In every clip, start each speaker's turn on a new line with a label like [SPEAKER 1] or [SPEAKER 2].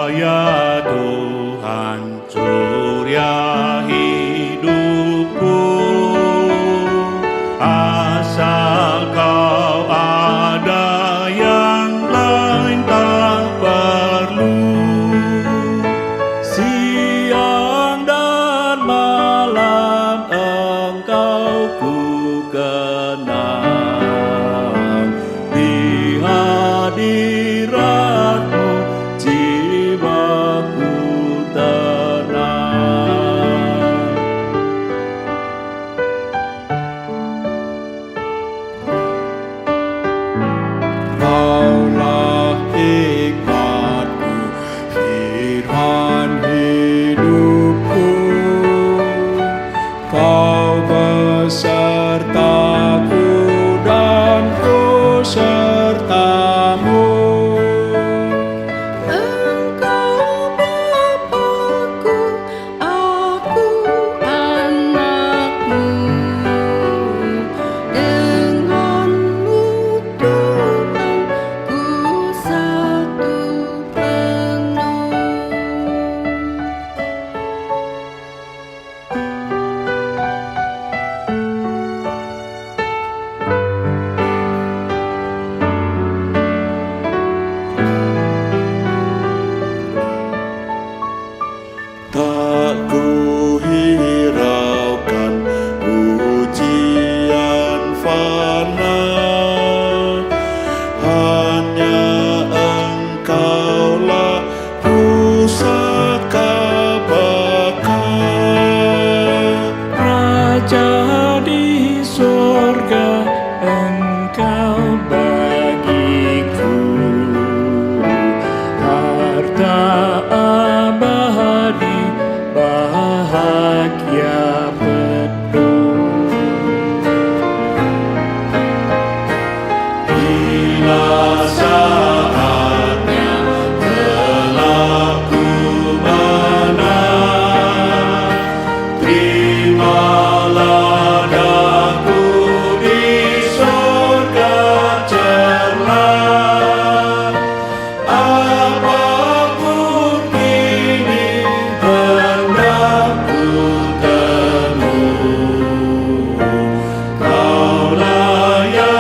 [SPEAKER 1] ya Tuhan, surya hidupku. Asal Kau ada, yang lain tak perlu. Siang dan malam Engkau ku kenang. Di hadirat-Mu jiwaku tenang. Kaulah hikmat-Ku, firman hidupku. Kau besertaku dan ku serta-Mu.
[SPEAKER 2] Engkau Bapa-Ku, aku anak-Mu. Dengan-Mu Tuhan, ku satu penuh.
[SPEAKER 1] Tak ku hiraukan pujian fana, hanya Engkaulah pusaka baka. Raja di sorga, Engkau bagiku harta abadi, bahagia penuh. Bila saatnya telah ku menang, terimalah daku di surga cerlah. Apapun kini hendak ku temui, Kaulah ya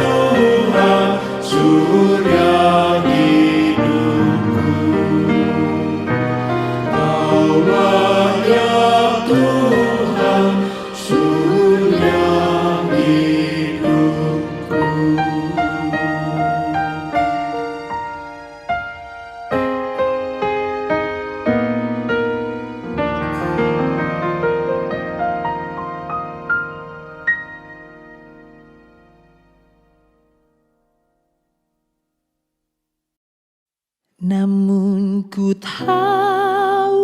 [SPEAKER 1] Tuhan, surya hidupku. Kaulah ya Tuhan, surya hidupku.
[SPEAKER 2] Namun ku tahu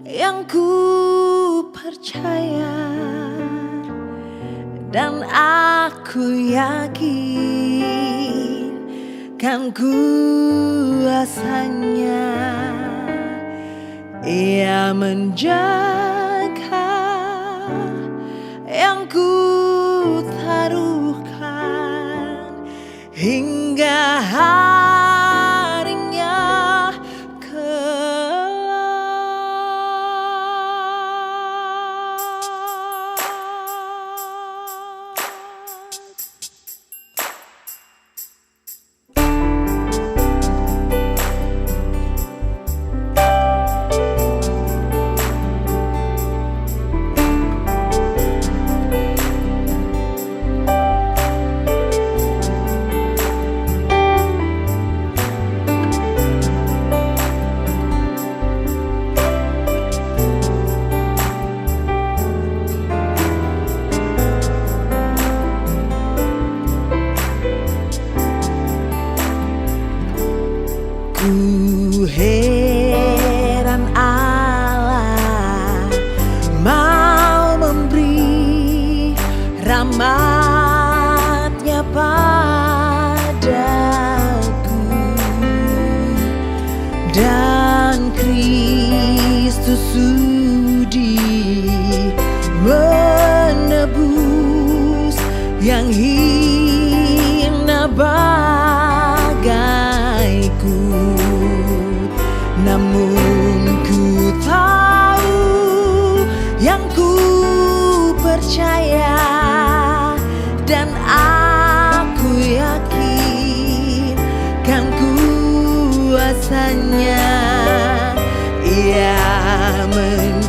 [SPEAKER 2] yang ku percaya, dan aku yakin kan kuasanya. Ia menjaga yang ku taruhkan hingga harinya ku heran Allah mau memberi rahmat-Nya padaku, dan Kristus sudi menebus yang hina bagaiku.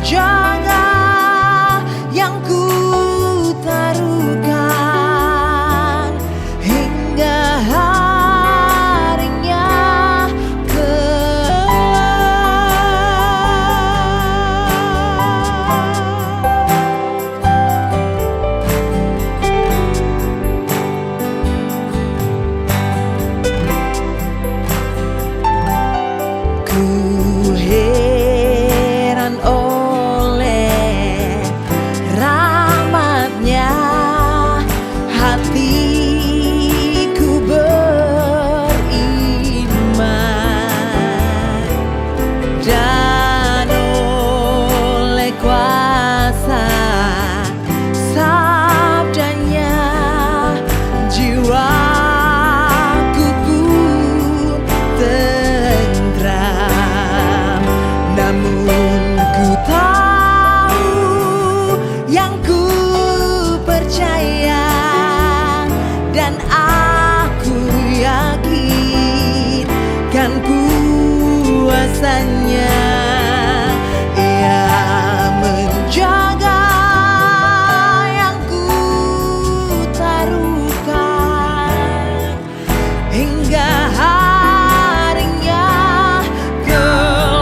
[SPEAKER 2] menjaga yang ku taruhkan hingga harinya kelak. Ku heran oleh rahmatnya, hatiku beriman, dan oleh kuasa sabdanya jiwaku pun tentram. Namun ku tahu yang ku percaya, dan aku yakin kan kuasanya. Ia menjaga yang ku taruhkan hingga harinya kelak.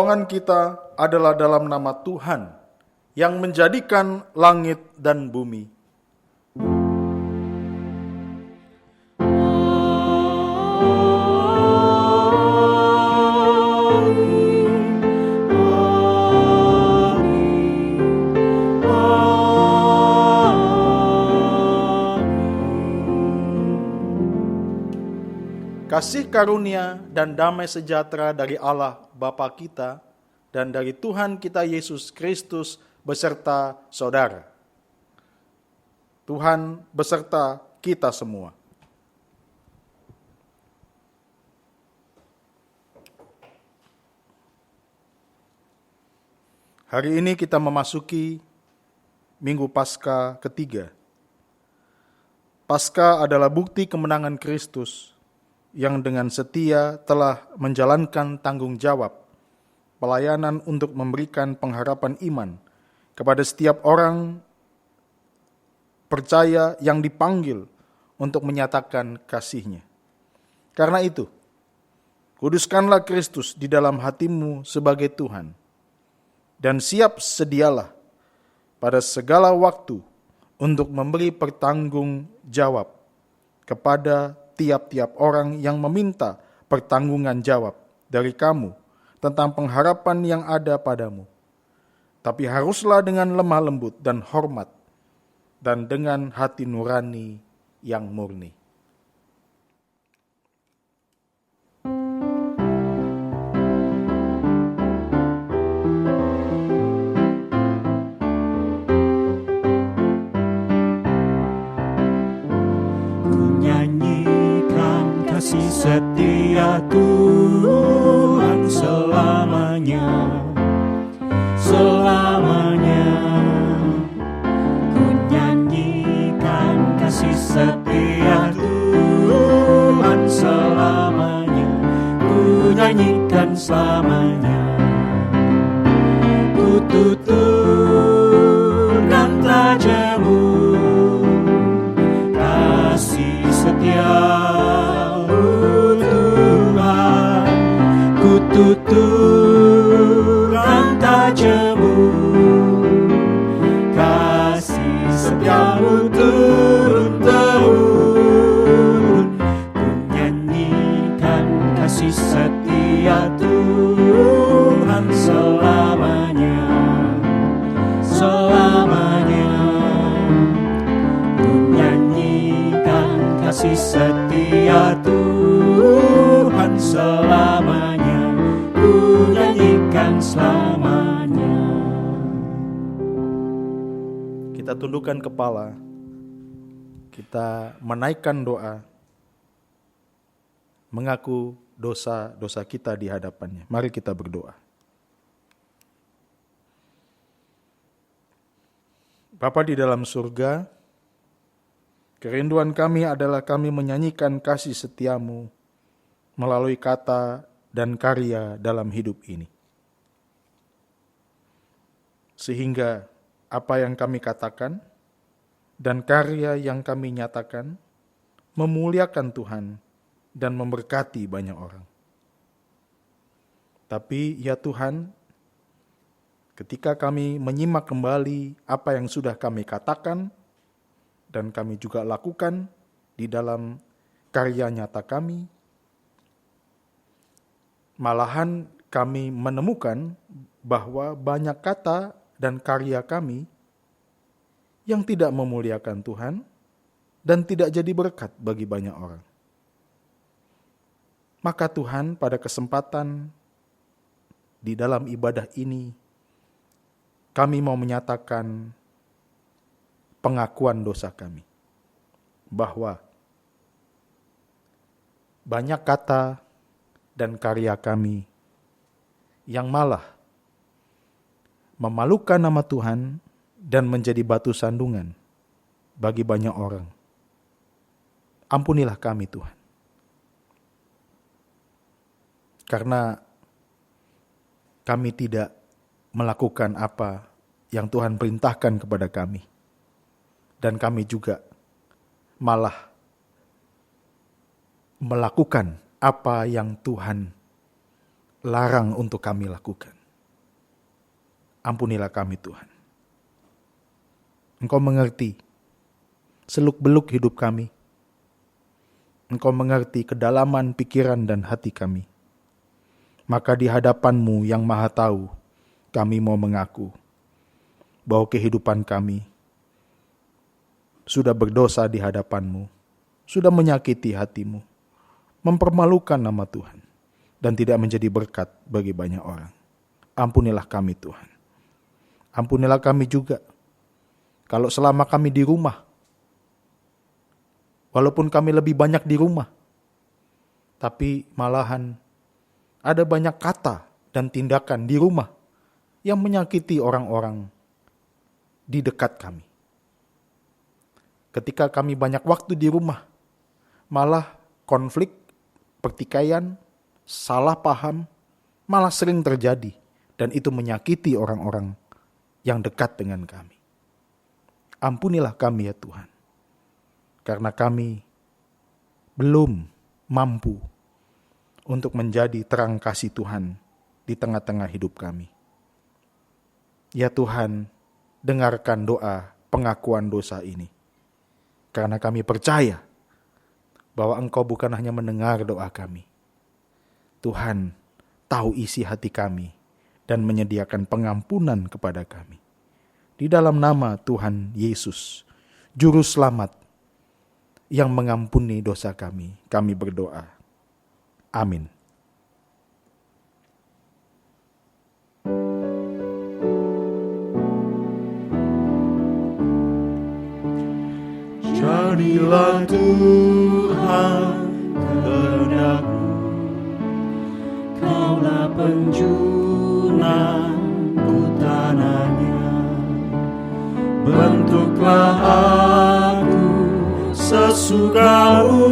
[SPEAKER 3] pertolongan kita adalah dalam nama Tuhan yang menjadikan langit dan bumi. Kasih karunia dan damai sejahtera dari Allah Bapa kita dan dari Tuhan kita Yesus Kristus beserta saudara. Tuhan beserta kita semua. Hari ini kita memasuki Minggu Paskah ketiga. Paskah adalah bukti kemenangan Kristus yang dengan setia telah menjalankan tanggung jawab pelayanan untuk memberikan pengharapan iman kepada setiap orang percaya yang dipanggil untuk menyatakan kasih-Nya. Karena itu, kuduskanlah Kristus di dalam hatimu sebagai Tuhan, dan siap sedialah pada segala waktu untuk memberi pertanggung jawab kepada tiap-tiap orang yang meminta pertanggungan jawab dari kamu tentang pengharapan yang ada padamu. Tapi haruslah dengan lemah lembut dan hormat, dan dengan hati nurani yang murni.
[SPEAKER 1] Kasih setia Tuhan selamanya, selamanya. Ku nyanyikan kasih setia Tuhan selamanya, ku nyanyikan selamanya. Ku tuturkan tajamu, kasih setia tuturkan tajamu, kasih setiamu turun-temurun. Ku nyanyikan kasih setia Tuhan selamanya, selamanya. Ku nyanyikan kasih setia Tuhan selamanya, ku nyanyikan selamanya.
[SPEAKER 3] Kita tundukkan kepala, kita menaikkan doa, mengaku dosa-dosa kita di hadapannya. Mari kita berdoa. Bapa di dalam surga, kerinduan kami adalah kami menyanyikan kasih setiamu melalui kata dan karya dalam hidup ini. Sehingga apa yang kami katakan dan karya yang kami nyatakan memuliakan Tuhan dan memberkati banyak orang. Tapi ya Tuhan, ketika kami menyimak kembali apa yang sudah kami katakan dan kami juga lakukan di dalam karya nyata kami, malahan kami menemukan bahwa banyak kata dan karya kami yang tidak memuliakan Tuhan dan tidak jadi berkat bagi banyak orang. Maka Tuhan, pada kesempatan di dalam ibadah ini, kami mau menyatakan pengakuan dosa kami, bahwa banyak kata dan karya kami yang malah memalukan nama Tuhan dan menjadi batu sandungan bagi banyak orang. Ampunilah kami Tuhan. Karena kami tidak melakukan apa yang Tuhan perintahkan kepada kami. Dan kami juga malah melakukan apa yang Tuhan larang untuk kami lakukan. Ampunilah kami Tuhan. Engkau mengerti seluk-beluk hidup kami. Engkau mengerti kedalaman pikiran dan hati kami. Maka di hadapan-Mu yang Maha Tahu, kami mau mengaku bahwa kehidupan kami sudah berdosa di hadapan-Mu, sudah menyakiti hati-Mu, mempermalukan nama Tuhan, dan tidak menjadi berkat bagi banyak orang. Ampunilah kami Tuhan. Ampunilah kami juga kalau selama kami di rumah, walaupun kami lebih banyak di rumah, tapi malahan ada banyak kata dan tindakan di rumah yang menyakiti orang-orang di dekat kami. Ketika kami banyak waktu di rumah, malah konflik, pertikaian, salah paham, malah sering terjadi. Dan itu menyakiti orang-orang yang dekat dengan kami. Ampunilah kami ya Tuhan. Karena kami belum mampu untuk menjadi terang kasih Tuhan di tengah-tengah hidup kami. Ya Tuhan, dengarkan doa pengakuan dosa ini. Karena kami percaya bahwa Engkau bukan hanya mendengar doa kami. Tuhan tahu isi hati kami dan menyediakan pengampunan kepada kami. Di dalam nama Tuhan Yesus, Juru Selamat yang mengampuni dosa kami berdoa. Amin.
[SPEAKER 1] Jadilah Tuhan kehendak-Mu, Kaulah penjunanku tanahnya. Bentuklah aku sesuka-Mu,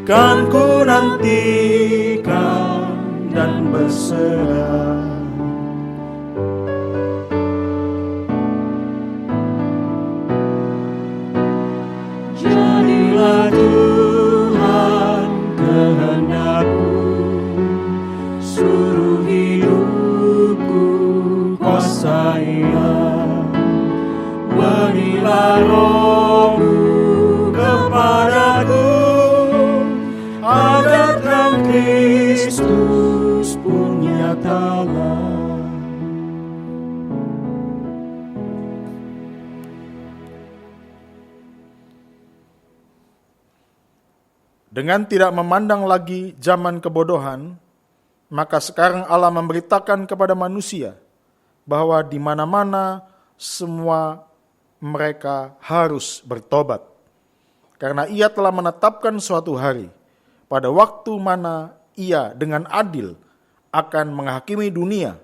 [SPEAKER 1] kan ku nantikan dan berserah. Jadilah Tuhan kehendak-Mu, suruh hidupku kuasailah. Berilah Roh-Mu kepadaku, agar terang Kristus pun nyatalah.
[SPEAKER 3] Dengan tidak memandang lagi zaman kebodohan, maka sekarang Allah memberitakan kepada manusia bahwa di mana-mana semua mereka harus bertobat. Karena Ia telah menetapkan suatu hari, pada waktu mana Ia dengan adil akan menghakimi dunia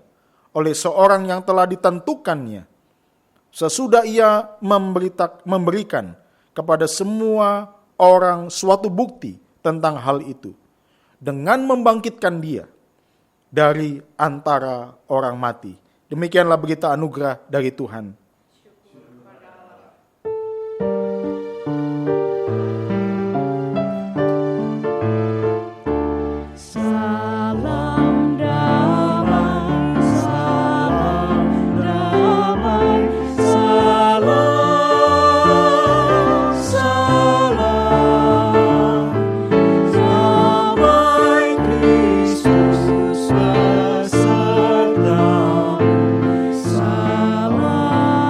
[SPEAKER 3] oleh seorang yang telah ditentukannya. Sesudah Ia memberikan kepada semua orang suatu bukti tentang hal itu, dengan membangkitkan Dia dari antara orang mati. Demikianlah berita anugerah dari Tuhan.
[SPEAKER 1] Salam damai, salam damai, salam, salam. Damai Kristus besertamu, salam.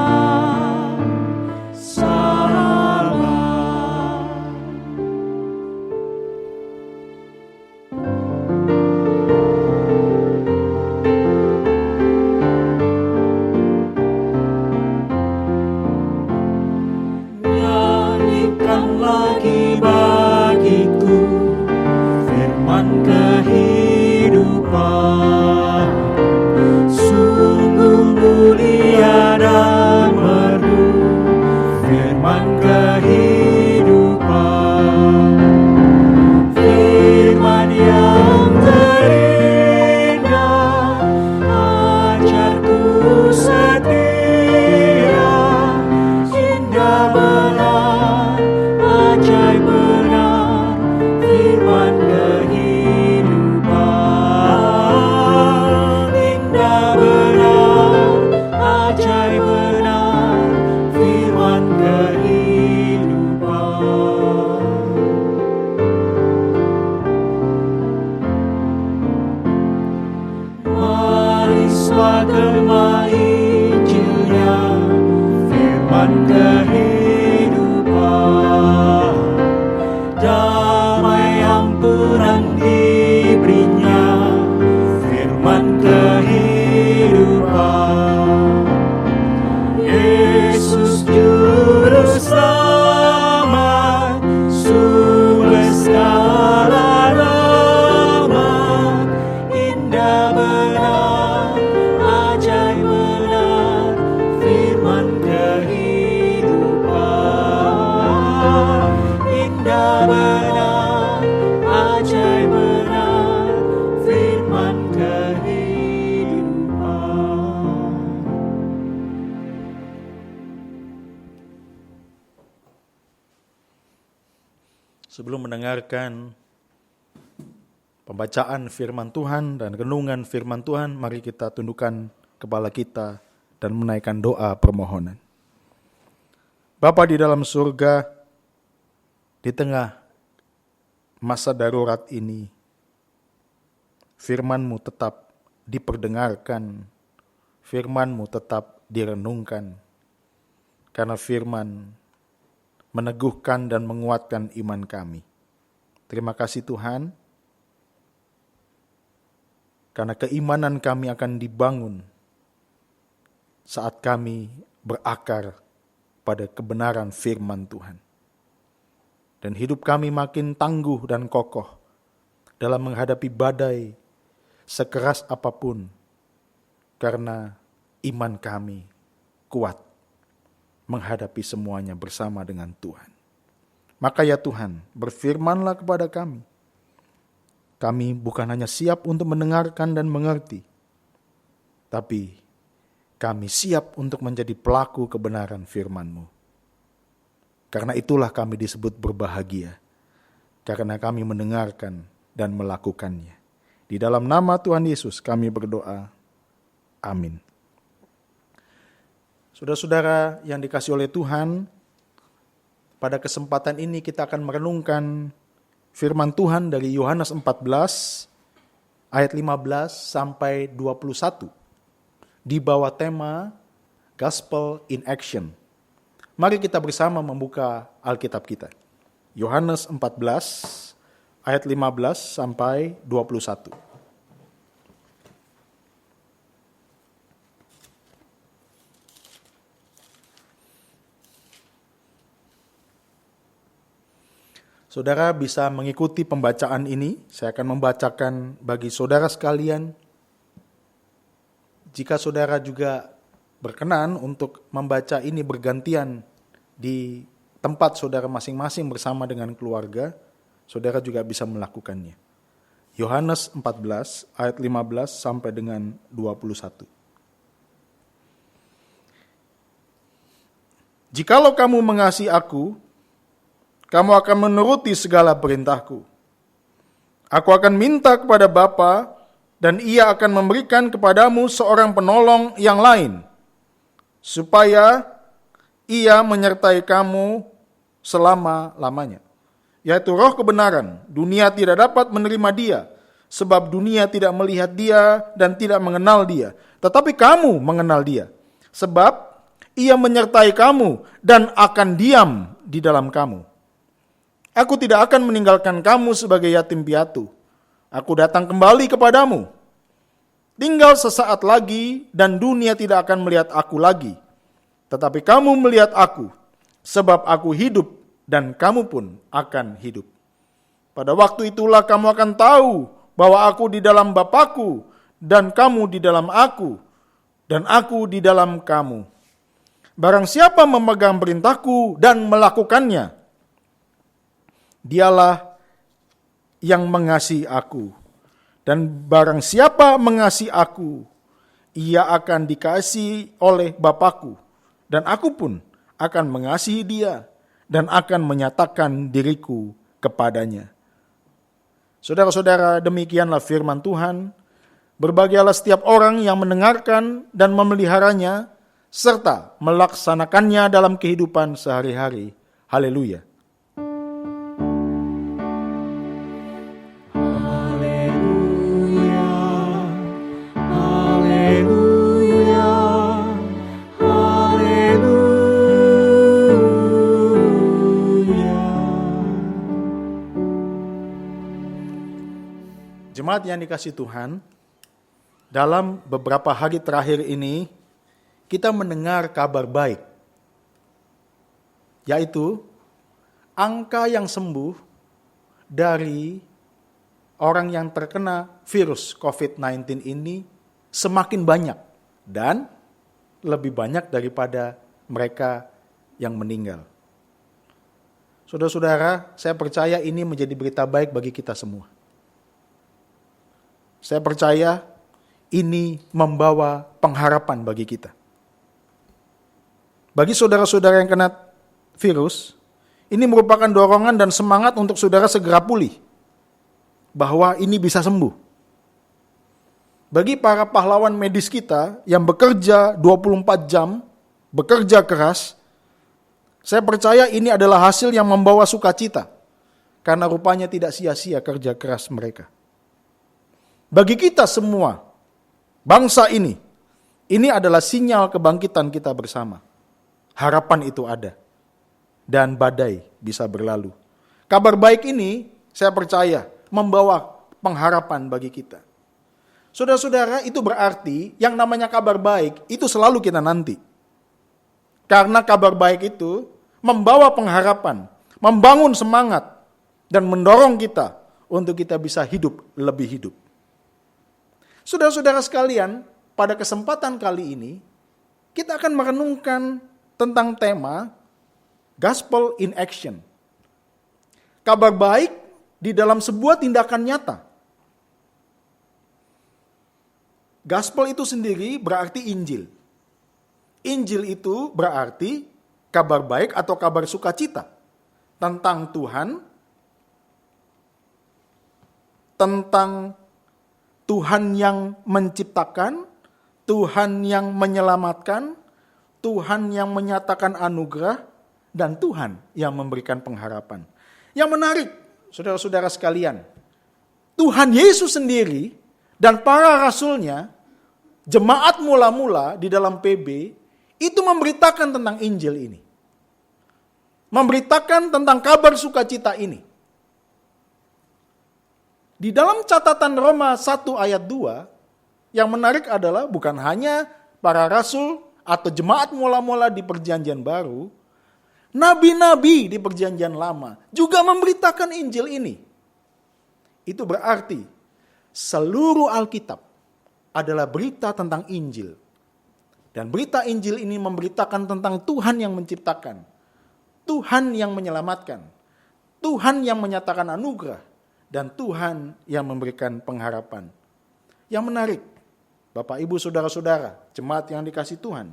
[SPEAKER 3] Sebelum mendengarkan pembacaan firman Tuhan dan renungan firman Tuhan, mari kita tundukkan kepala kita dan menaikkan doa permohonan. Bapa di dalam surga, di tengah masa darurat ini, firman-Mu tetap diperdengarkan, firman-Mu tetap direnungkan, karena firman meneguhkan dan menguatkan iman kami. Terima kasih Tuhan, karena keimanan kami akan dibangun saat kami berakar pada kebenaran firman Tuhan. Dan hidup kami makin tangguh dan kokoh dalam menghadapi badai sekeras apapun, karena iman kami kuat menghadapi semuanya bersama dengan Tuhan. Maka ya Tuhan, berfirmanlah kepada kami. Kami bukan hanya siap untuk mendengarkan dan mengerti, tapi kami siap untuk menjadi pelaku kebenaran firman-Mu. Karena itulah kami disebut berbahagia, karena kami mendengarkan dan melakukannya. Di dalam nama Tuhan Yesus kami berdoa. Amin. Saudara-saudara yang dikasihi oleh Tuhan, pada kesempatan ini kita akan merenungkan firman Tuhan dari Yohanes 14 ayat 15 sampai 21 di bawah tema Gospel in Action. Mari kita bersama membuka Alkitab kita. Yohanes 14 ayat 15 sampai 21. Saudara bisa mengikuti pembacaan ini. Saya akan membacakan bagi saudara sekalian. Jika saudara juga berkenan untuk membaca ini bergantian di tempat saudara masing-masing bersama dengan keluarga, saudara juga bisa melakukannya. Yohanes 14 ayat 15 sampai dengan 21. Jikalau kamu mengasihi aku, kamu akan menuruti segala perintahku. Aku akan minta kepada Bapa, dan Ia akan memberikan kepadamu seorang penolong yang lain, supaya Ia menyertai kamu selama-lamanya, yaitu Roh kebenaran. Dunia tidak dapat menerima Dia, sebab dunia tidak melihat Dia dan tidak mengenal Dia. Tetapi kamu mengenal Dia, sebab Ia menyertai kamu dan akan diam di dalam kamu. Aku tidak akan meninggalkan kamu sebagai yatim piatu. Aku datang kembali kepadamu. Tinggal sesaat lagi dan dunia tidak akan melihat aku lagi. Tetapi kamu melihat aku, sebab aku hidup dan kamu pun akan hidup. Pada waktu itulah kamu akan tahu bahwa aku di dalam Bapa-Ku dan kamu di dalam aku dan aku di dalam kamu. Barang siapa memegang perintahku dan melakukannya, dialah yang mengasihi aku. Dan barang siapa mengasihi aku, ia akan dikasihi oleh Bapa-Ku. Dan aku pun akan mengasihi dia dan akan menyatakan diriku kepadanya. Saudara-saudara, demikianlah firman Tuhan. Berbahagialah setiap orang yang mendengarkan dan memeliharanya, serta melaksanakannya dalam kehidupan sehari-hari. Haleluya. Jemaat yang dikasihi Tuhan, dalam beberapa hari terakhir ini kita mendengar kabar baik, yaitu angka yang sembuh dari orang yang terkena virus COVID-19 ini semakin banyak dan lebih banyak daripada mereka yang meninggal. Saudara-saudara, saya percaya ini menjadi berita baik bagi kita semua. Saya percaya ini membawa pengharapan bagi kita. Bagi saudara-saudara yang kena virus, Ini merupakan dorongan dan semangat untuk saudara segera pulih. Bahwa ini bisa sembuh. Bagi para pahlawan medis kita yang bekerja 24 jam, bekerja keras, saya percaya ini adalah hasil yang membawa sukacita. Karena rupanya tidak sia-sia kerja keras mereka. Bagi kita semua, bangsa ini adalah sinyal kebangkitan kita bersama. Harapan itu ada. Dan badai bisa berlalu. Kabar baik ini, saya percaya, membawa pengharapan bagi kita. Saudara-saudara, itu berarti yang namanya kabar baik, itu selalu kita nanti. Karena kabar baik itu membawa pengharapan, membangun semangat, dan mendorong kita untuk kita bisa hidup lebih hidup. Saudara-saudara sekalian, pada kesempatan kali ini, kita akan merenungkan tentang tema Gospel in action. Kabar baik di dalam sebuah tindakan nyata. Gospel itu sendiri berarti Injil. Injil itu berarti kabar baik atau kabar sukacita tentang Tuhan, tentang Tuhan yang menciptakan, Tuhan yang menyelamatkan, Tuhan yang menyatakan anugerah, dan Tuhan yang memberikan pengharapan. Yang menarik, saudara-saudara sekalian, Tuhan Yesus sendiri dan para rasulnya, jemaat mula-mula di dalam PB, itu memberitakan tentang Injil ini. Memberitakan tentang kabar sukacita ini. Di dalam catatan Roma 1 ayat 2, yang menarik adalah bukan hanya para rasul atau jemaat mula-mula di perjanjian baru, nabi-nabi di perjanjian lama juga memberitakan Injil ini. Itu berarti seluruh Alkitab adalah berita tentang Injil. Dan berita Injil ini memberitakan tentang Tuhan yang menciptakan, Tuhan yang menyelamatkan, Tuhan yang menyatakan anugerah, dan Tuhan yang memberikan pengharapan. Yang menarik, Bapak, Ibu, Saudara-saudara, jemaat yang dikasihi Tuhan,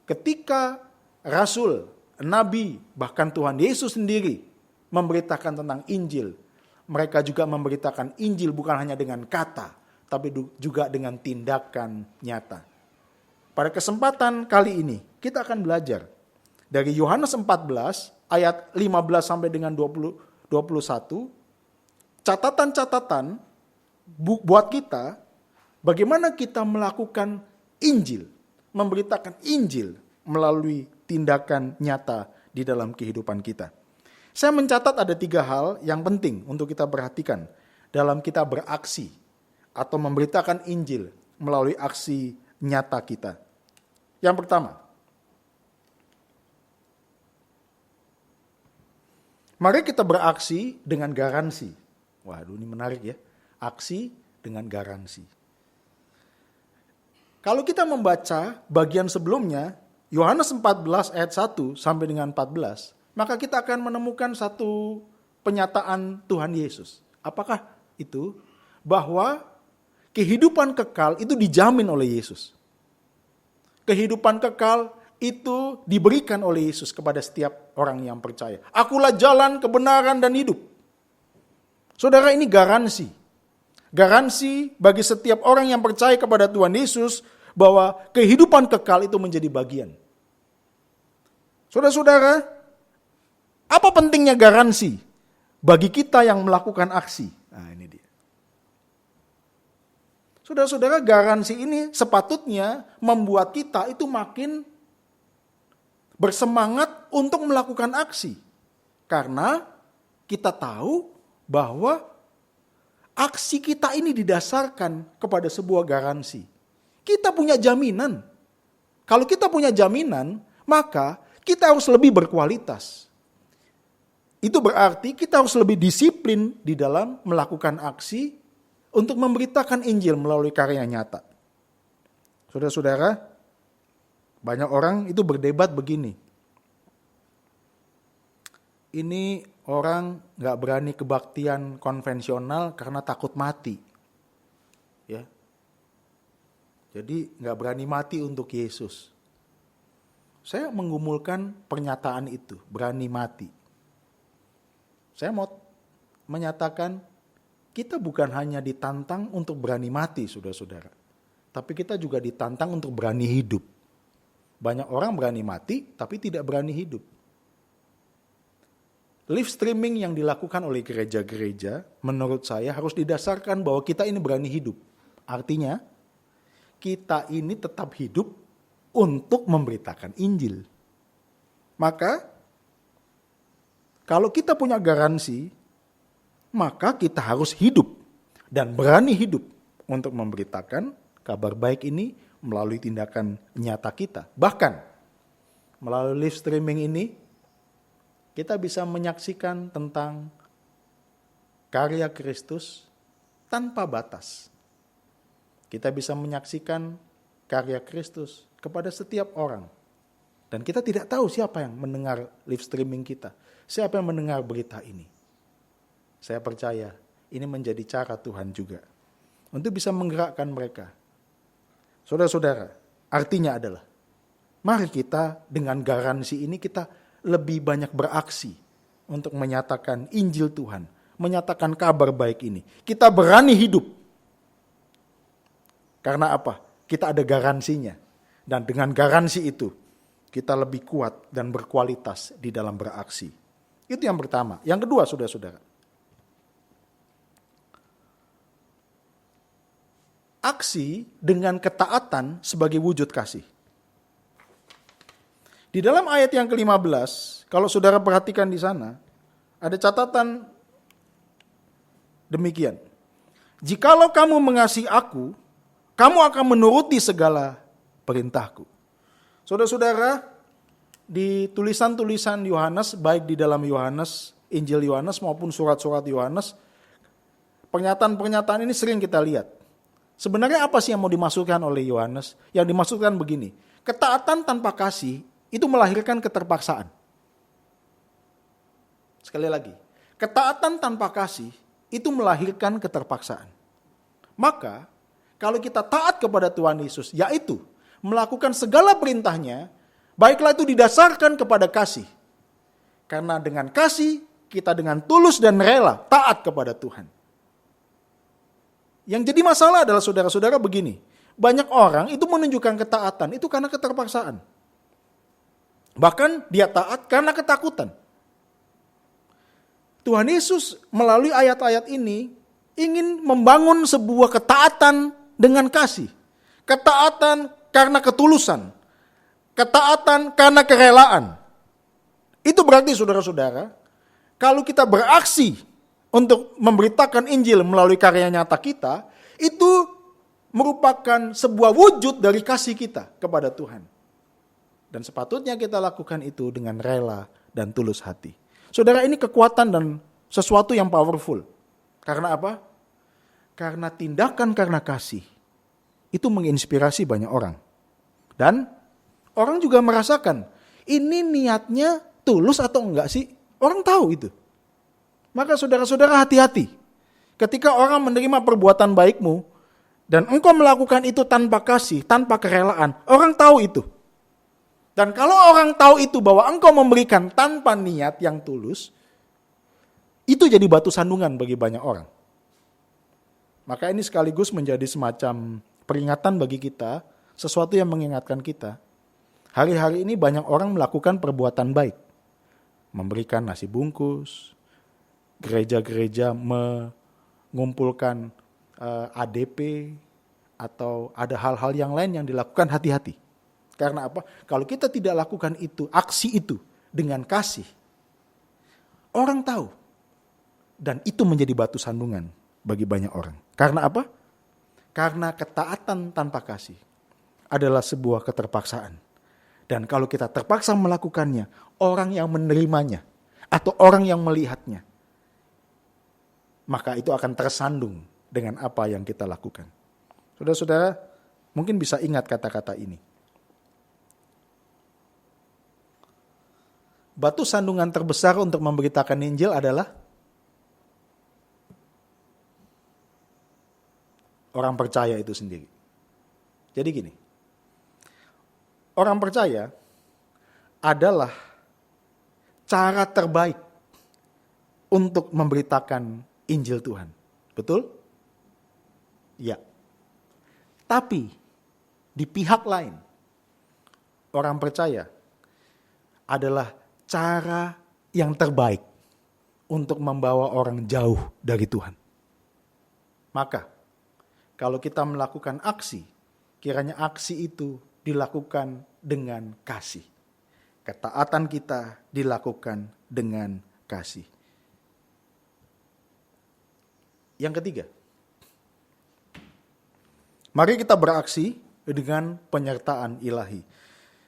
[SPEAKER 3] ketika Rasul, Nabi, bahkan Tuhan Yesus sendiri memberitakan tentang Injil, mereka juga memberitakan Injil bukan hanya dengan kata, tapi juga dengan tindakan nyata. Pada kesempatan kali ini, kita akan belajar dari Yohanes 14 ayat 15 sampai dengan 21, catatan-catatan buat kita bagaimana kita melakukan Injil, memberitakan Injil melalui tindakan nyata di dalam kehidupan kita. Saya mencatat ada 3 hal yang penting untuk kita perhatikan dalam kita beraksi atau memberitakan Injil melalui aksi nyata kita. Yang pertama, mari kita beraksi dengan garansi. Waduh, ini menarik ya. Aksi dengan garansi. Kalau kita membaca bagian sebelumnya, Yohanes 14 ayat 1 sampai dengan 14, maka kita akan menemukan satu penyataan Tuhan Yesus. Apakah itu? Bahwa kehidupan kekal itu dijamin oleh Yesus. Kehidupan kekal itu diberikan oleh Yesus kepada setiap orang yang percaya. Akulah jalan, kebenaran, dan hidup. Saudara, ini garansi. Garansi bagi setiap orang yang percaya kepada Tuhan Yesus bahwa kehidupan kekal itu menjadi bagian. Saudara-saudara, apa pentingnya garansi bagi kita yang melakukan aksi? Nah, ini dia. Saudara-saudara, garansi ini sepatutnya membuat kita itu makin bersemangat untuk melakukan aksi. Karena kita tahu bahwa aksi kita ini didasarkan kepada sebuah garansi. Kita punya jaminan. Kalau kita punya jaminan, maka kita harus lebih berkualitas. Itu berarti kita harus lebih disiplin di dalam melakukan aksi untuk memberitakan Injil melalui karya nyata. Saudara-saudara, banyak orang itu berdebat begini. Ini orang gak berani kebaktian konvensional karena takut mati. Ya. Jadi gak berani mati untuk Yesus. saya menggumulkan pernyataan itu, berani mati. Saya mau menyatakan kita bukan hanya ditantang untuk berani mati, saudara-saudara. Tapi kita juga ditantang untuk berani hidup. Banyak orang berani mati, tapi tidak berani hidup. Live streaming yang dilakukan oleh gereja-gereja, menurut saya harus didasarkan bahwa kita ini berani hidup. Artinya, kita ini tetap hidup untuk memberitakan Injil. Maka, kalau kita punya garansi, maka kita harus hidup dan berani hidup untuk memberitakan kabar baik ini melalui tindakan nyata kita. Bahkan, melalui live streaming ini, kita bisa menyaksikan tentang karya Kristus tanpa batas. Kita bisa menyaksikan karya Kristus kepada setiap orang. Dan kita tidak tahu siapa yang mendengar live streaming kita. Siapa yang mendengar berita ini. Saya percaya ini menjadi cara Tuhan juga. Untuk bisa menggerakkan mereka. Saudara-saudara, artinya adalah, mari kita dengan garansi ini kita lebih banyak beraksi. Untuk menyatakan Injil Tuhan. Menyatakan kabar baik ini. Kita berani hidup. Karena apa? Kita ada garansinya. Dan dengan garansi itu, kita lebih kuat dan berkualitas di dalam beraksi. Itu yang pertama. Yang kedua, saudara-saudara. Aksi dengan ketaatan sebagai wujud kasih. Di dalam ayat yang ke-15, kalau saudara perhatikan di sana, ada catatan demikian. Jikalau kamu mengasihi aku, kamu akan menuruti segala perintahku. Saudara-saudara, di tulisan-tulisan Yohanes, baik di dalam Yohanes, Injil Yohanes maupun surat-surat Yohanes, pernyataan-pernyataan ini sering kita lihat. Sebenarnya apa sih yang mau dimasukkan oleh Yohanes? Yang dimasukkan begini, ketaatan tanpa kasih itu melahirkan keterpaksaan. Sekali lagi, ketaatan tanpa kasih itu melahirkan keterpaksaan. Maka, kalau kita taat kepada Tuhan Yesus, yaitu melakukan segala perintahnya, baiklah itu didasarkan kepada kasih. Karena dengan kasih, kita dengan tulus dan rela taat kepada Tuhan. Yang jadi masalah adalah saudara-saudara begini, banyak orang itu menunjukkan ketaatan, itu karena keterpaksaan. Bahkan dia taat karena ketakutan. Tuhan Yesus melalui ayat-ayat ini ingin membangun sebuah ketaatan dengan kasih. Ketaatan karena ketulusan. Ketaatan karena kerelaan. Itu berarti saudara-saudara, kalau kita beraksi untuk memberitakan Injil melalui karya nyata kita, itu merupakan sebuah wujud dari kasih kita kepada Tuhan. Dan sepatutnya kita lakukan itu dengan rela dan tulus hati. Saudara, ini kekuatan dan sesuatu yang powerful. Karena apa? Karena tindakan karena kasih itu menginspirasi banyak orang. Dan orang juga merasakan, ini niatnya tulus atau enggak sih? Orang tahu itu. Maka saudara-saudara hati-hati. Ketika orang menerima perbuatan baikmu, dan engkau melakukan itu tanpa kasih, tanpa kerelaan, orang tahu itu. Dan kalau orang tahu itu bahwa engkau memberikan tanpa niat yang tulus, itu jadi batu sandungan bagi banyak orang. Maka ini sekaligus menjadi semacam peringatan bagi kita, sesuatu yang mengingatkan kita. Hari-hari ini banyak orang melakukan perbuatan baik. Memberikan nasi bungkus, gereja-gereja mengumpulkan ADP, atau ada hal-hal yang lain yang dilakukan, hati-hati. Karena apa? Kalau kita tidak lakukan itu, aksi itu dengan kasih, orang tahu. Dan itu menjadi batu sandungan bagi banyak orang. Karena apa? Karena ketaatan tanpa kasih adalah sebuah keterpaksaan. Dan kalau kita terpaksa melakukannya, orang yang menerimanya atau orang yang melihatnya, maka itu akan tersandung dengan apa yang kita lakukan. Saudara-saudara, mungkin bisa ingat kata-kata ini. Batu sandungan terbesar untuk memberitakan Injil adalah orang percaya itu sendiri. Jadi gini, orang percaya adalah cara terbaik untuk memberitakan Injil Tuhan. Betul? Ya. Tapi di pihak lain, orang percaya adalah cara yang terbaik untuk membawa orang jauh dari Tuhan. Maka, kalau kita melakukan aksi, kiranya aksi itu dilakukan dengan kasih. Ketaatan kita dilakukan dengan kasih. Yang ketiga, mari kita beraksi dengan penyertaan ilahi.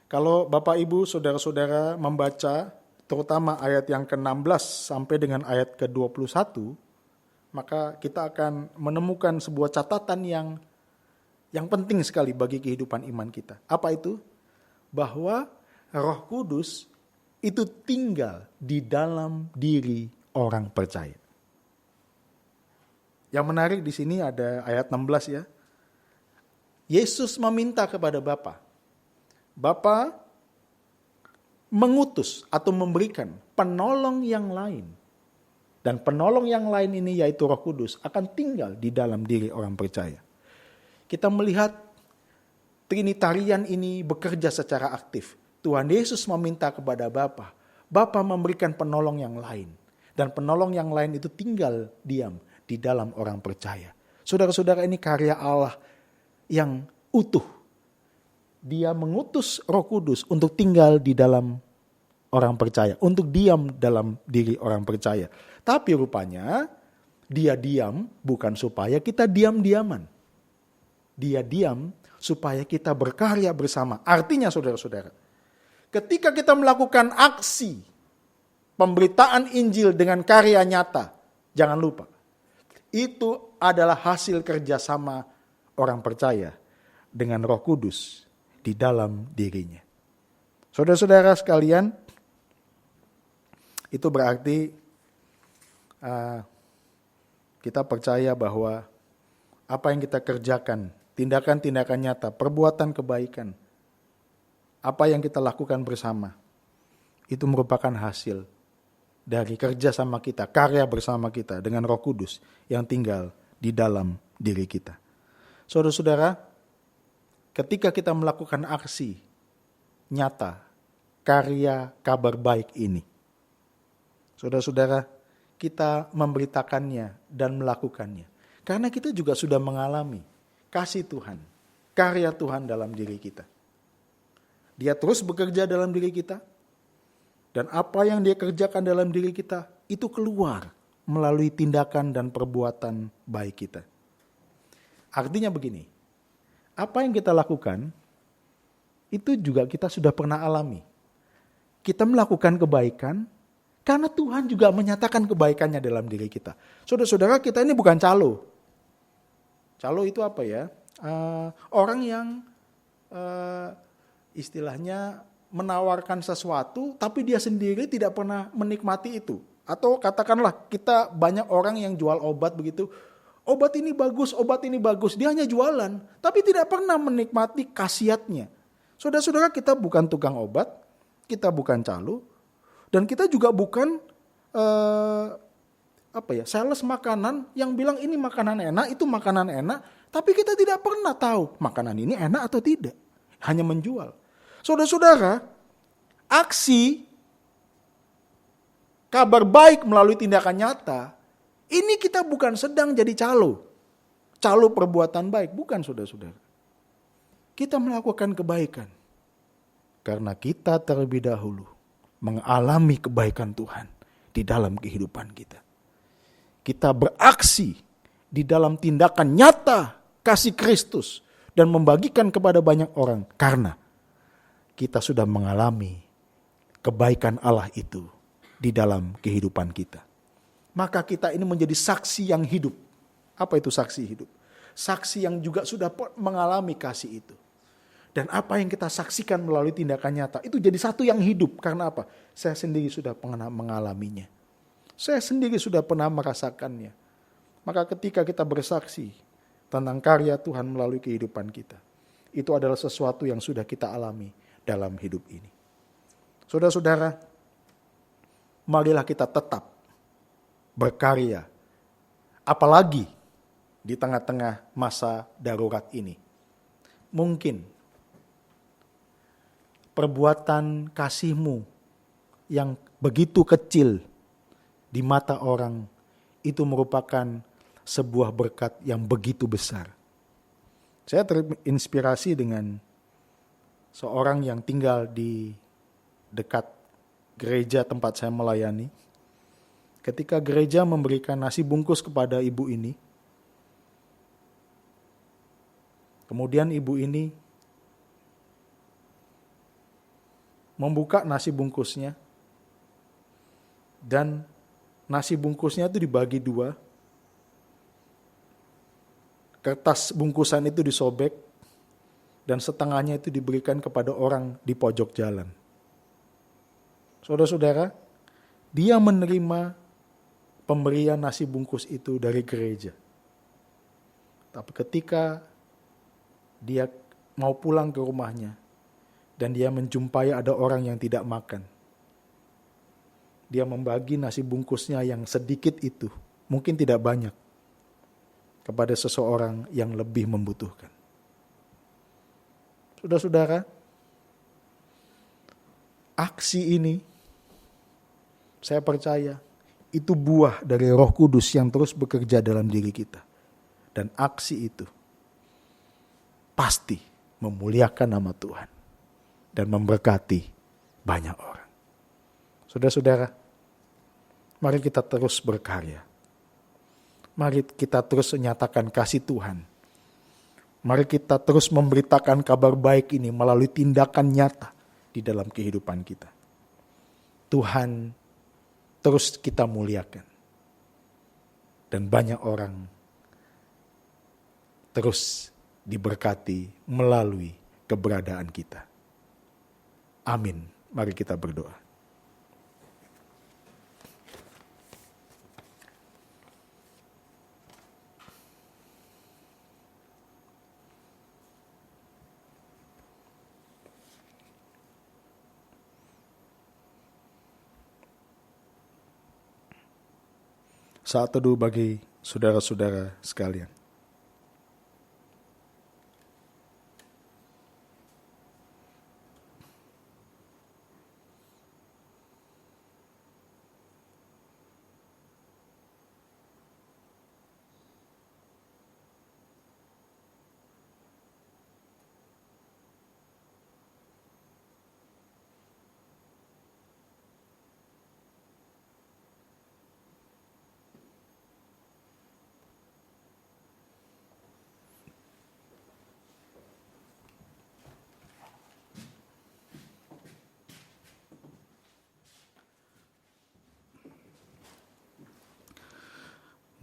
[SPEAKER 3] Kalau Bapak Ibu Saudara-saudara membaca terutama ayat yang ke-16 sampai dengan ayat ke-21, maka kita akan menemukan sebuah catatan yang penting sekali bagi kehidupan iman kita. Apa itu? Bahwa Roh Kudus itu tinggal di dalam diri orang percaya. Yang menarik di sini ada ayat 16 ya. Yesus meminta kepada Bapa. Bapa mengutus atau memberikan penolong yang lain. Dan penolong yang lain ini yaitu Roh Kudus akan tinggal di dalam diri orang percaya. Kita melihat Trinitarian ini bekerja secara aktif. Tuhan Yesus meminta kepada Bapa. Bapa memberikan penolong yang lain. Dan penolong yang lain itu tinggal diam di dalam orang percaya. Saudara-saudara, ini karya Allah yang utuh. Dia mengutus Roh Kudus untuk tinggal di dalam orang percaya. Untuk diam dalam diri orang percaya. Tapi rupanya dia diam bukan supaya kita diam-diaman. Dia diam supaya kita berkarya bersama. Artinya saudara-saudara, ketika kita melakukan aksi pemberitaan Injil dengan karya nyata, jangan lupa, itu adalah hasil kerjasama orang percaya dengan Roh Kudus di dalam dirinya. Saudara-saudara sekalian, itu berarti kita percaya bahwa apa yang kita kerjakan, tindakan-tindakan nyata, perbuatan kebaikan, apa yang kita lakukan bersama, itu merupakan hasil dari kerja sama kita, karya bersama kita dengan Roh Kudus yang tinggal di dalam diri kita. Saudara-saudara, ketika kita melakukan aksi nyata, karya kabar baik ini, saudara-saudara, kita memberitakannya dan melakukannya. Karena kita juga sudah mengalami kasih Tuhan, karya Tuhan dalam diri kita. Dia terus bekerja dalam diri kita. Dan apa yang dia kerjakan dalam diri kita, itu keluar melalui tindakan dan perbuatan baik kita. Artinya begini, apa yang kita lakukan, itu juga kita sudah pernah alami. Kita melakukan kebaikan, karena Tuhan juga menyatakan kebaikannya dalam diri kita. Saudara-saudara, kita ini bukan calo. Calo itu apa ya? Orang yang istilahnya menawarkan sesuatu, tapi dia sendiri tidak pernah menikmati itu. Atau katakanlah kita banyak orang yang jual obat begitu. Obat ini bagus. Dia hanya jualan, tapi tidak pernah menikmati khasiatnya. Saudara-saudara, kita bukan tukang obat, kita bukan calo. Dan kita juga bukan sales makanan yang bilang ini makanan enak, itu makanan enak, tapi kita tidak pernah tahu makanan ini enak atau tidak. Hanya menjual. Saudara-saudara, aksi kabar baik melalui tindakan nyata, ini kita bukan sedang jadi calo perbuatan baik, bukan saudara-saudara. Kita melakukan kebaikan karena kita terlebih dahulu mengalami kebaikan Tuhan di dalam kehidupan kita. Kita beraksi di dalam tindakan nyata kasih Kristus dan membagikan kepada banyak orang karena kita sudah mengalami kebaikan Allah itu di dalam kehidupan kita. Maka kita ini menjadi saksi yang hidup. Apa itu saksi hidup? Saksi yang juga sudah mengalami kasih itu. Dan apa yang kita saksikan melalui tindakan nyata, itu jadi satu yang hidup. Karena apa? Saya sendiri sudah pernah mengalaminya. Saya sendiri sudah pernah merasakannya. Maka ketika kita bersaksi tentang karya Tuhan melalui kehidupan kita, itu adalah sesuatu yang sudah kita alami dalam hidup ini. Saudara-saudara, marilah kita tetap berkarya, apalagi di tengah-tengah masa darurat ini. Mungkin perbuatan kasih-Mu yang begitu kecil di mata orang itu merupakan sebuah berkat yang begitu besar. Saya terinspirasi dengan seorang yang tinggal di dekat gereja tempat saya melayani. Ketika gereja memberikan nasi bungkus kepada ibu ini, kemudian ibu ini membuka nasi bungkusnya, dan nasi bungkusnya itu dibagi dua. Kertas bungkusan itu disobek, dan setengahnya itu diberikan kepada orang di pojok jalan. Saudara-saudara, dia menerima pemberian nasi bungkus itu dari gereja. Tapi ketika dia mau pulang ke rumahnya, dan dia menjumpai ada orang yang tidak makan, dia membagi nasi bungkusnya yang sedikit itu, mungkin tidak banyak, kepada seseorang yang lebih membutuhkan. Saudara-saudara, aksi ini, saya percaya, itu buah dari Roh Kudus yang terus bekerja dalam diri kita. Dan aksi itu pasti memuliakan nama Tuhan dan memberkati banyak orang. Saudara-saudara, mari kita terus berkarya. Mari kita terus menyatakan kasih Tuhan. Mari kita terus memberitakan kabar baik ini melalui tindakan nyata di dalam kehidupan kita. Tuhan terus kita muliakan. Dan banyak orang terus diberkati melalui keberadaan kita. Amin. Mari kita berdoa. Saat teduh bagi saudara-saudara sekalian.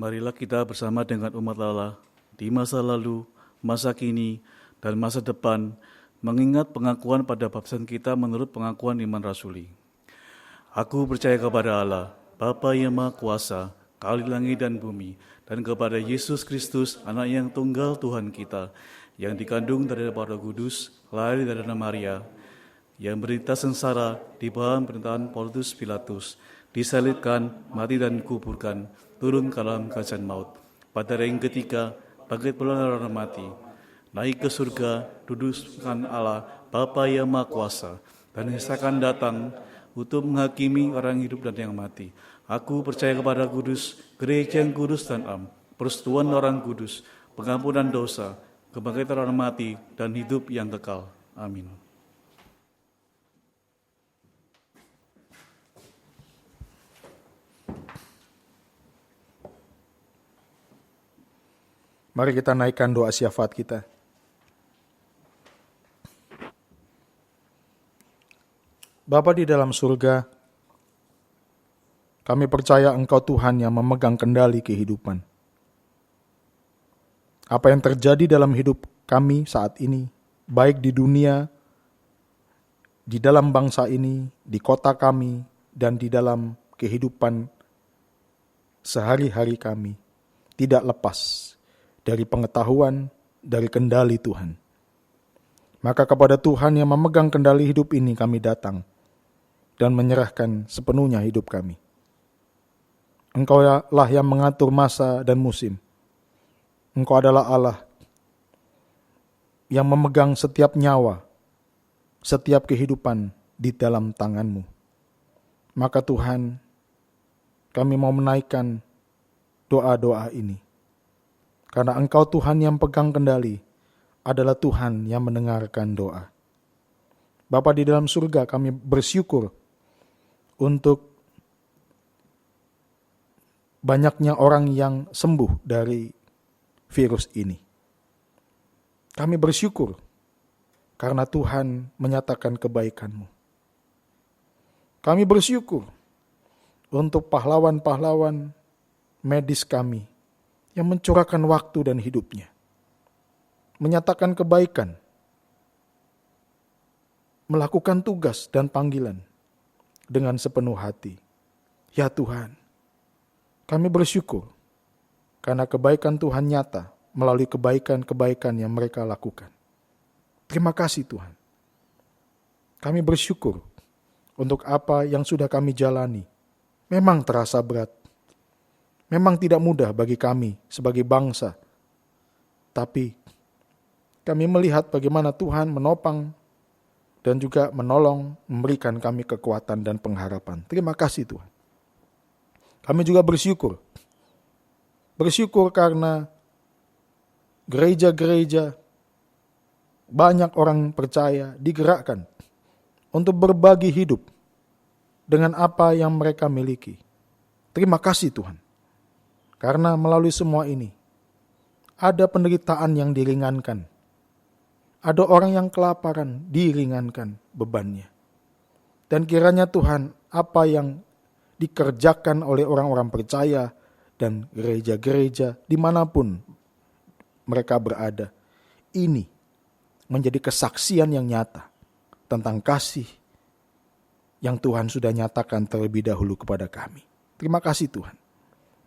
[SPEAKER 1] Marilah kita bersama dengan umat Allah di masa lalu, masa kini, dan masa depan mengingat pengakuan pada baptisan kita menurut pengakuan iman rasuli. Aku percaya kepada Allah, Bapa yang Maha Kuasa, Kali langit dan bumi, dan kepada Yesus Kristus, Anak yang tunggal Tuhan kita, yang dikandung dari Roh Kudus, lahir dari Maria, yang berita sengsara di bawah pemerintahan Pontius Pilatus, disalibkan, mati dan dikuburkan, turun ke dalam kerajaan maut. Pada hari yang ketiga, bangkit pula dari orang mati, naik ke surga, duduk sebelah Allah, Bapa yang Maha Kuasa, dan akan datang untuk menghakimi orang hidup dan yang mati. Aku percaya kepada kudus, gereja yang kudus dan am, persekutuan orang kudus, pengampunan dosa, kebangkitan orang mati, dan hidup yang kekal. Amin.
[SPEAKER 3] Mari kita naikkan doa syafaat kita. Bapa di dalam surga, kami percaya Engkau Tuhan yang memegang kendali kehidupan. Apa yang terjadi dalam hidup kami saat ini, baik di dunia, di dalam bangsa ini, di kota kami, dan di dalam kehidupan sehari-hari kami, tidak lepas dari pengetahuan, dari kendali Tuhan. Maka kepada Tuhan yang memegang kendali hidup ini kami datang. dan menyerahkan sepenuhnya hidup kami. Engkau lah yang mengatur masa dan musim. Engkau adalah Allah yang memegang setiap nyawa, setiap kehidupan di dalam tangan-Mu. Maka Tuhan, kami mau menaikkan doa-doa ini. Karena Engkau Tuhan yang pegang kendali, adalah Tuhan yang mendengarkan doa. Bapa di dalam surga, kami bersyukur untuk banyaknya orang yang sembuh dari virus ini. Kami bersyukur karena Tuhan menyatakan kebaikan-Mu. Kami bersyukur untuk pahlawan-pahlawan medis kami yang mencurahkan waktu dan hidupnya, menyatakan kebaikan, melakukan tugas dan panggilan dengan sepenuh hati. Ya Tuhan, kami bersyukur karena kebaikan Tuhan nyata melalui kebaikan-kebaikan yang mereka lakukan. Terima kasih Tuhan. Kami bersyukur untuk apa yang sudah kami jalani. Memang terasa berat. Memang tidak mudah bagi kami sebagai bangsa. Tapi kami melihat bagaimana Tuhan menopang dan juga menolong, memberikan kami kekuatan dan pengharapan. Terima kasih Tuhan. Kami juga bersyukur. Bersyukur karena gereja-gereja, banyak orang percaya digerakkan untuk berbagi hidup dengan apa yang mereka miliki. Terima kasih Tuhan. Karena melalui semua ini, ada penderitaan yang diringankan. Ada orang yang kelaparan, diringankan bebannya. Dan kiranya Tuhan, apa yang dikerjakan oleh orang-orang percaya dan gereja-gereja dimanapun mereka berada, ini menjadi kesaksian yang nyata tentang kasih yang Tuhan sudah nyatakan terlebih dahulu kepada kami. Terima kasih Tuhan.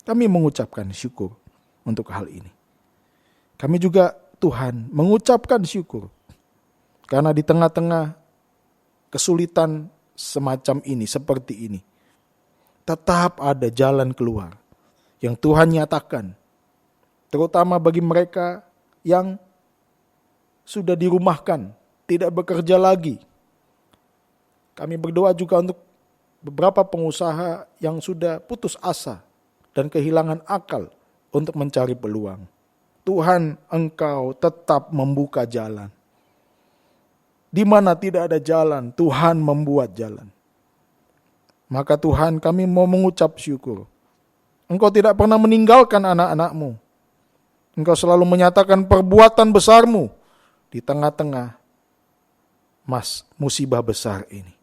[SPEAKER 3] Kami mengucapkan syukur untuk hal ini. Kami juga Tuhan mengucapkan syukur karena di tengah-tengah kesulitan semacam ini, seperti ini, tetap ada jalan keluar yang Tuhan nyatakan, terutama bagi mereka yang sudah dirumahkan, tidak bekerja lagi. Kami berdoa juga untuk beberapa pengusaha yang sudah putus asa dan kehilangan akal untuk mencari peluang. Tuhan, Engkau tetap membuka jalan. Di mana tidak ada jalan, Tuhan membuat jalan. Maka Tuhan, kami mau mengucap syukur. Engkau tidak pernah meninggalkan anak-anak-Mu. Engkau selalu menyatakan perbuatan besar-Mu di tengah-tengah musibah besar ini.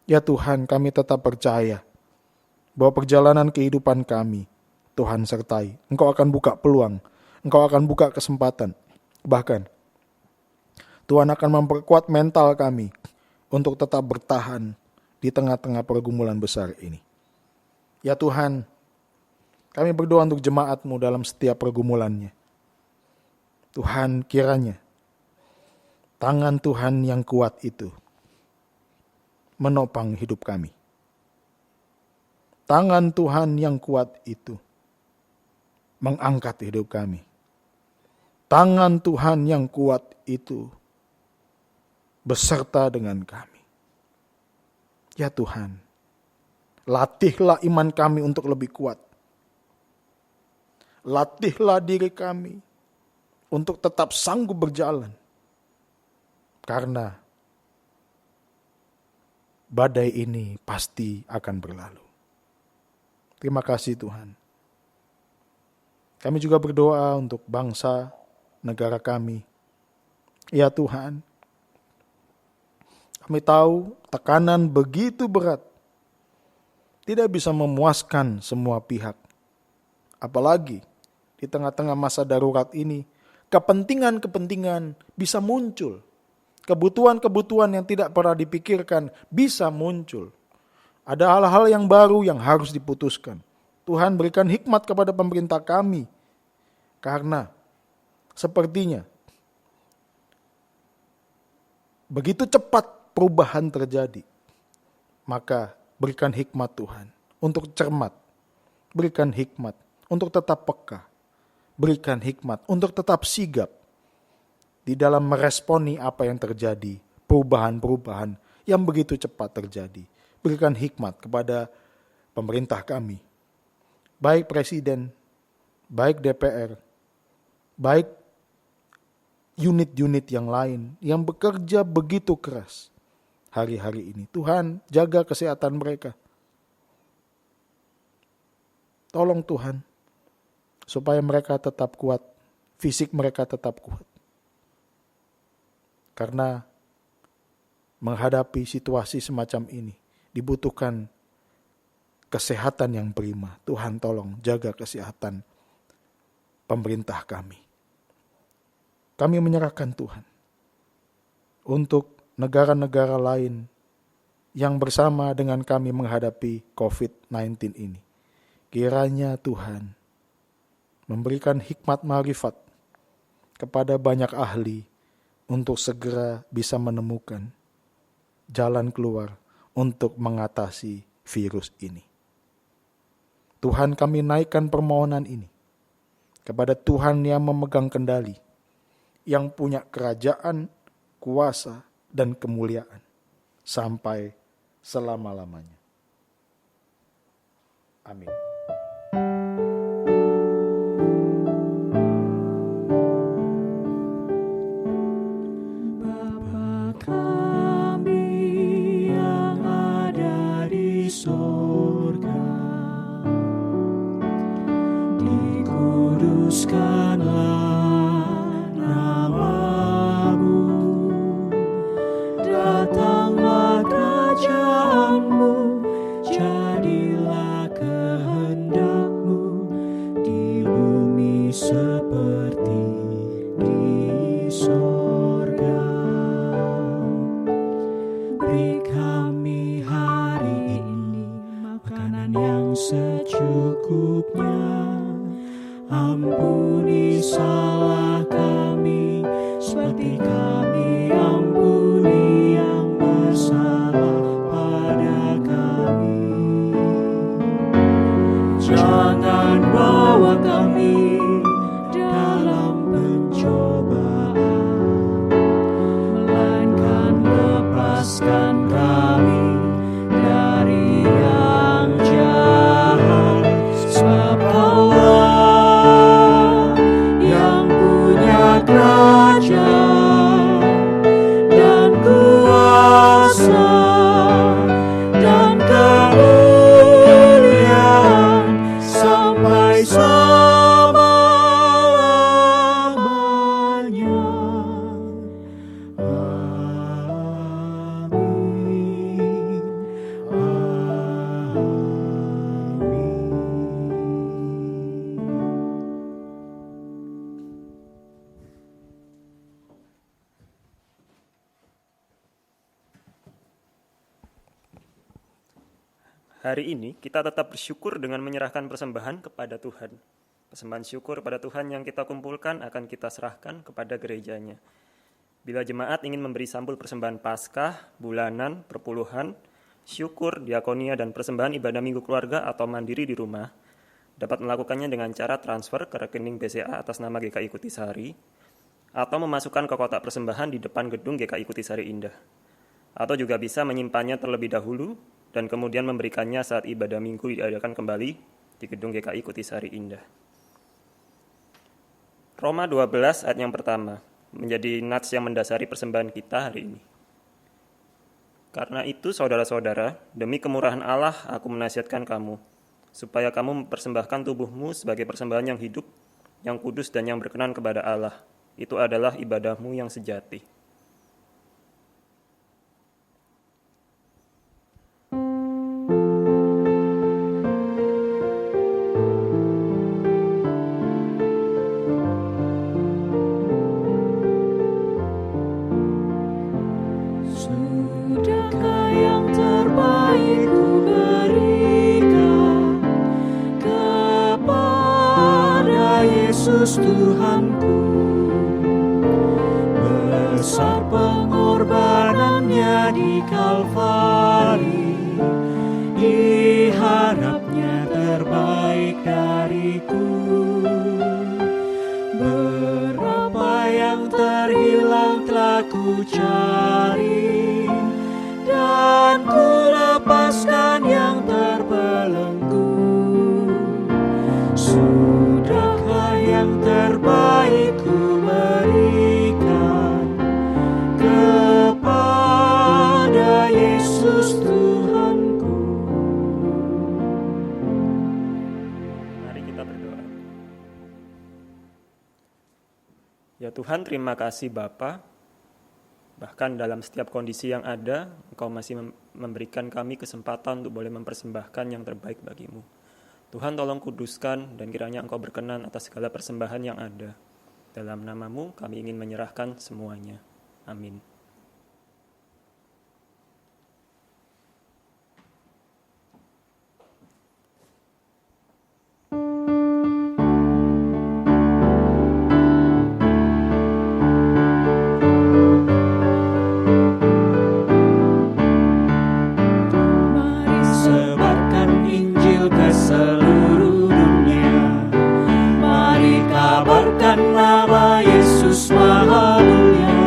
[SPEAKER 3] Ya Tuhan, kami tetap percaya bahwa perjalanan kehidupan kami, Tuhan sertai. Engkau akan buka peluang, Engkau akan buka kesempatan. Bahkan, Tuhan akan memperkuat mental kami untuk tetap bertahan di tengah-tengah pergumulan besar ini. Ya Tuhan, kami berdoa untuk jemaat-Mu dalam setiap pergumulannya. Tuhan, kiranya tangan Tuhan yang kuat itu menopang hidup kami. Tangan Tuhan yang kuat itu mengangkat hidup kami. Tangan Tuhan yang kuat itu beserta dengan kami. Ya Tuhan, latihlah iman kami untuk lebih kuat. Latihlah diri kami untuk tetap sanggup berjalan. Karena badai ini pasti akan berlalu. Terima kasih Tuhan. Kami juga berdoa untuk bangsa, negara kami. Ya Tuhan, kami tahu tekanan begitu berat. Tidak bisa memuaskan semua pihak. Apalagi di tengah-tengah masa darurat ini, kepentingan-kepentingan bisa muncul. Kebutuhan-kebutuhan yang tidak pernah dipikirkan bisa muncul. Ada hal-hal yang baru yang harus diputuskan. Tuhan berikan hikmat kepada pemerintah kami. Karena sepertinya begitu cepat perubahan terjadi. maka berikan hikmat Tuhan untuk cermat, berikan hikmat untuk tetap peka, berikan hikmat untuk tetap sigap di dalam meresponi apa yang terjadi, perubahan-perubahan yang begitu cepat terjadi. Berikan hikmat kepada pemerintah kami, baik presiden, baik DPR, baik unit-unit yang lain yang bekerja begitu keras hari-hari ini. Tuhan, jaga kesehatan mereka. Tolong Tuhan, supaya mereka tetap kuat, fisik mereka tetap kuat. Karena menghadapi situasi semacam ini, dibutuhkan kesehatan yang prima. Tuhan tolong jaga kesehatan pemerintah kami. Kami menyerahkan Tuhan untuk negara-negara lain yang bersama dengan kami menghadapi COVID-19 ini. Kiranya Tuhan memberikan hikmat marifat kepada banyak ahli untuk segera bisa menemukan jalan keluar untuk mengatasi virus ini. Tuhan, kami naikkan permohonan ini kepada Tuhan yang memegang kendali, yang punya kerajaan, kuasa, dan kemuliaan sampai selama-lamanya. Amin.
[SPEAKER 2] Bapa kami yang ada di sorga, dikuduskanlah nama-Mu, datanglah kerajaan-Mu, jadilah kehendak-Mu di bumi seperti di sorga. Beri kami hari ini makanan yang secukupnya. Ampuni salah kami, seperti kami ampuni yang bersalah pada kami. Jangan bawa kami dalam pencobaan, melainkan lepaskan kami dari yang jahat. Sebab Allah yang punya kerajaan dan kuasa dan kemuliaan sampai selama-lamanya. Amin.
[SPEAKER 4] Hari ini kita tetap bersyukur dengan menyerahkan persembahan kepada Tuhan. Persembahan syukur pada Tuhan yang kita kumpulkan akan kita serahkan kepada gerejanya. Bila jemaat ingin memberi sampul persembahan Paskah, bulanan, perpuluhan, syukur, diakonia, dan persembahan ibadah minggu keluarga atau mandiri di rumah, dapat melakukannya dengan cara transfer ke rekening BCA atas nama GKI Kutisari, atau memasukkan ke kotak persembahan di depan gedung GKI Kutisari Indah. Atau juga bisa menyimpannya terlebih dahulu dan kemudian memberikannya saat ibadah minggu diadakan kembali di gedung GKI Kutisari Indah. Roma 12 ayat yang pertama menjadi nats yang mendasari persembahan kita hari ini. Karena itu saudara-saudara, demi kemurahan Allah aku menasihatkan kamu, supaya kamu mempersembahkan tubuhmu sebagai persembahan yang hidup, yang kudus dan yang berkenan kepada Allah. Itu adalah ibadahmu yang sejati.
[SPEAKER 2] Sudahkah yang terbaik ku berikan kepada Yesus Tuhanku? Besar pengorbanannya di Kalvari, diharapnya terbaik dariku. Berapa yang terhilang telah ku cari, dan ku lepaskan yang terbelenggu. Sudahkah yang terbaik ku berikan kepada Yesus Tuhanku.
[SPEAKER 4] Mari kita berdoa. Ya Tuhan, terima kasih Bapa. Bahkan dalam setiap kondisi yang ada, Engkau masih memberikan kami kesempatan untuk boleh mempersembahkan yang terbaik bagimu. Tuhan tolong kuduskan dan kiranya Engkau berkenan atas segala persembahan yang ada. Dalam nama-Mu kami ingin menyerahkan semuanya. Amin.
[SPEAKER 2] Mari sebarkan Injil ke seluruh dunia. Mari kabarkan nama Yesus Maha Mulia.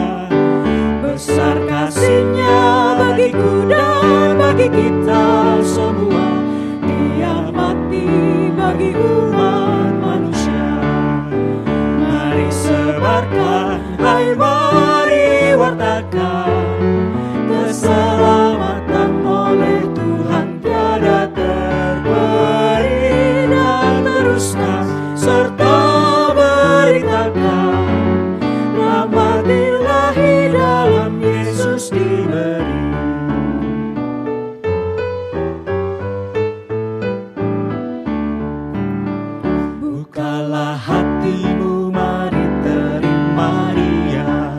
[SPEAKER 2] Besar kasih-Nya bagiku dan bagi kita semua. Dia mati bagi umat manusia. Mari sebarkan, hai mari wartakan keselamatan oleh Tuhan tiada terberi, dan teruskan serta beritakan rahmat Ilahi dalam Yesus diberi. Bukalah hatimu, mari terima Dia.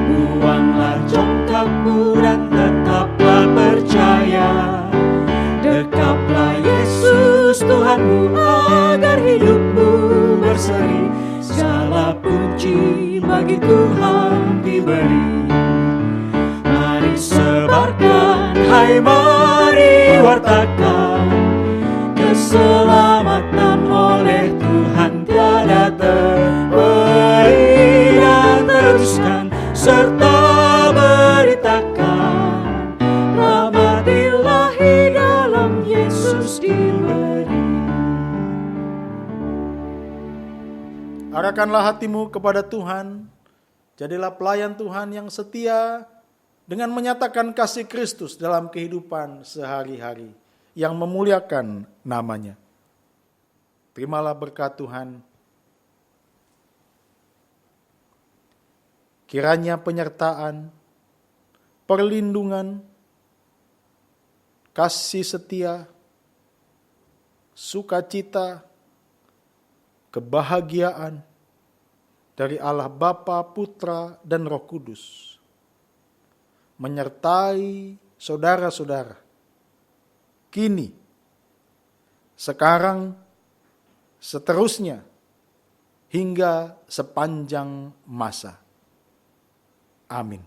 [SPEAKER 2] Buanglah congkakmu dan tetaplah percaya. Dekaplah Yesus Tuhanmu agar hidupmu berseri. Segala puji bagi Tuhan diberi. Mari sebarkan, hai mari wartakan keselamatan oleh Tuhan tiada terberi, dan teruskan serta beritakan rahmat Ilahi dalam Yesus diberi.
[SPEAKER 3] Arahkanlah hatimu kepada Tuhan, jadilah pelayan Tuhan yang setia dengan menyatakan kasih Kristus dalam kehidupan sehari-hari yang memuliakan nama-Nya. Terimalah berkat Tuhan. Kiranya penyertaan, perlindungan, kasih setia, sukacita, kebahagiaan dari Allah Bapa, Putra, dan Roh Kudus menyertai saudara-saudara kini, sekarang, seterusnya, hingga sepanjang masa. Amin.